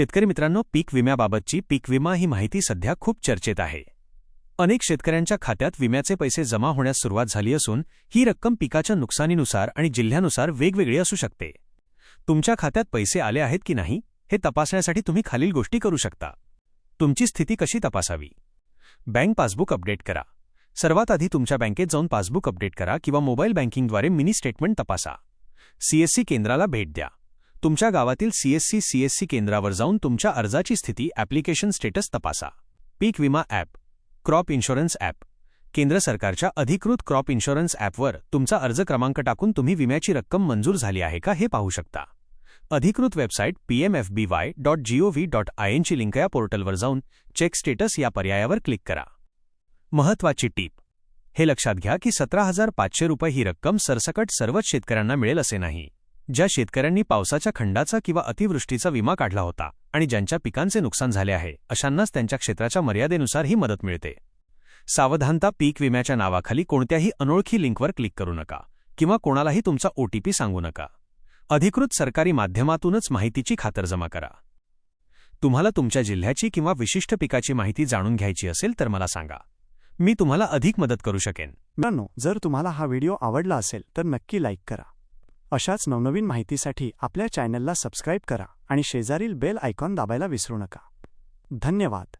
शेतकरी मित्रांनो, पीक विम्याबाबतची पीक विमा ही माहिती सध्या खूप चर्चेत आहे. अनेक शेतकऱ्यांच्या खात्यात विम्याचे पैसे जमा होण्यास सुरुवात झाली असून ही रक्कम पिकाच्या नुकसानीनुसार आणि जिल्ह्यानुसार वेगवेगळी असू शकते. तुमच्या खात्यात पैसे आले आहेत की नाही हे तपासण्यासाठी तुम्ही खालील गोष्टी करू शकता. तुमची स्थिती कशी तपासावी? बँक पासबुक अपडेट करा. सर्वात आधी तुमच्या बँकेत जाऊन पासबुक अपडेट करा किंवा मोबाईल बँकिंगद्वारे मिनी स्टेटमेंट तपासा. सीएससी केंद्राला भेट द्या. तुमच्या गावातील सीएससी केंद्रावर जाऊन तुमच्या अर्जाची स्थिती ॲप्लिकेशन स्टेटस तपासा. पीक विमा ॲप, क्रॉप इन्शुरन्स ॲप. केंद्र सरकारच्या अधिकृत क्रॉप इन्शुरन्स ॲपवर तुमचा अर्ज क्रमांक टाकून तुम्ही विम्याची रक्कम मंजूर झाली आहे का हे पाहू शकता. अधिकृत वेबसाईट pmfby.gov.in ची लिंक या पोर्टलवर जाऊन चेक स्टेटस या पर्यायावर क्लिक करा. महत्त्वाची टीप: हे लक्षात घ्या की 17,500 रुपये ही रक्कम सरसकट सर्वच शेतकऱ्यांना मिळेल असे नाही. ज्या शेतकऱ्यांनी पावसाच्या खंडाचा किंवा अतिवृष्टीचा विमा काढला होता आणि ज्यांच्या पिकांचे नुकसान झाले आहे अशांनाच त्यांच्या क्षेत्राच्या मर्यादेनुसार ही मदत मिळते. सावधानता: पीक विम्याच्या नावाखाली कोणत्याही अनोळखी लिंकवर क्लिक करू नका किंवा कोणालाही तुमचा OTP सांगू नका. अधिकृत सरकारी माध्यमातूनच माहितीची खातरजमा करा. तुम्हाला तुमच्या जिल्ह्याची किंवा विशिष्ट पिकाची माहिती जाणून घ्यायची असेल तर मला सांगा. मी तुम्हाला अधिक मदत करू शकेन. मित्रांनो, जर तुम्हाला हा व्हिडिओ आवडला असेल तर नक्की लाईक करा. अशाच नवनवीन माहितीसाठी आपल्या चॅनलला सबस्क्राईब करा आणि शेजारील बेल आयकॉन दाबायला विसरू नका. धन्यवाद.